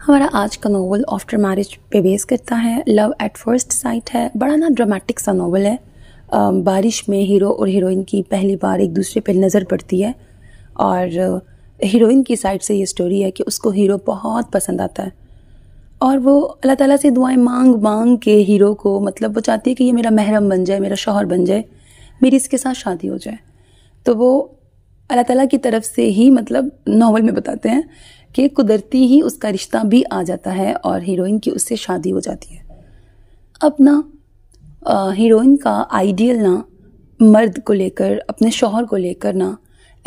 ہمارا آج کا ناول آفٹر میرج پہ بیس کرتا ہے. لو ایٹ فرسٹ سائٹ ہے. بڑا نا ڈرامیٹک سا ناول ہے. بارش میں ہیرو اور ہیروئن کی پہلی بار ایک دوسرے پہ نظر پڑتی ہے اور ہیروئن کی سائڈ سے یہ سٹوری ہے کہ اس کو ہیرو بہت پسند آتا ہے اور وہ اللہ تعالیٰ سے دعائیں مانگ مانگ کے ہیرو کو مطلب وہ چاہتی ہے کہ یہ میرا محرم بن جائے، میرا شوہر بن جائے، میری اس کے ساتھ شادی ہو جائے. تو وہ اللہ تعالیٰ کی طرف سے ہی مطلب ناول میں بتاتے ہیں کہ قدرتی ہی اس کا رشتہ بھی آ جاتا ہے اور ہیروئن کی اس سے شادی ہو جاتی ہے. اب نا ہیروئن کا آئیڈیل نا مرد کو لے کر، اپنے شوہر کو لے کر نا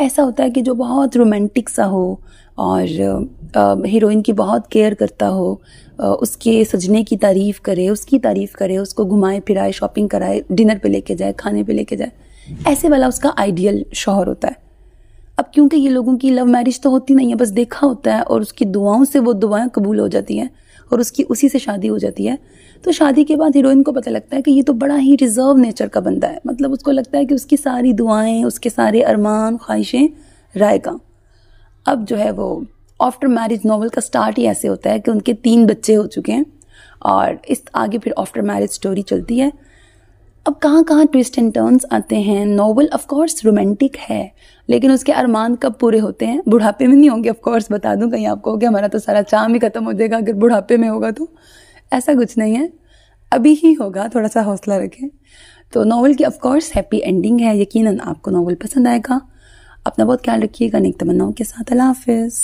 ایسا ہوتا ہے کہ جو بہت رومانٹک سا ہو اور ہیروئن کی بہت کیئر کرتا ہو، اس کے سجنے کی تعریف کرے، اس کی تعریف کرے، اس کو گھمائے پھرائے، شاپنگ کرائے، ڈنر پہ لے کے جائے، کھانے پہ لے کے جائے. ایسے والا اس کا آئیڈیل شوہر ہوتا ہے. اب کیونکہ یہ لوگوں کی لو میرج تو ہوتی نہیں ہے، بس دیکھا ہوتا ہے اور اس کی دعاؤں سے وہ دعائیں قبول ہو جاتی ہیں اور اس کی اسی سے شادی ہو جاتی ہے. تو شادی کے بعد ہیروئن کو پتہ لگتا ہے کہ یہ تو بڑا ہی ریزرو نیچر کا بندہ ہے. مطلب اس کو لگتا ہے کہ اس کی ساری دعائیں، اس کے سارے ارمان خواہشیں رائے گاں. اب جو ہے وہ آفٹر میرج ناول کا سٹارٹ ہی ایسے ہوتا ہے کہ ان کے 3 بچے ہو چکے ہیں اور اس آگے پھر آفٹر میرج سٹوری چلتی ہے. اب کہاں کہاں ٹویسٹ اینڈ ٹرنز آتے ہیں. ناول آف کورس رومانٹک ہے لیکن اس کے ارمان کب پورے ہوتے ہیں؟ بڑھاپے میں نہیں ہوں گے. آف کورس بتا دوں کہیں آپ کو کہ ہمارا تو سارا چام ہی ختم ہو جائے گا اگر بڑھاپے میں ہوگا، تو ایسا کچھ نہیں ہے، ابھی ہی ہوگا، تھوڑا سا حوصلہ رکھیں. تو ناول کی آف کورس ہیپی اینڈنگ ہے. یقیناً آپ کو ناول پسند آئے گا. اپنا بہت خیال رکھیے گا. نیک تمناؤں کے ساتھ. اللہ حافظ.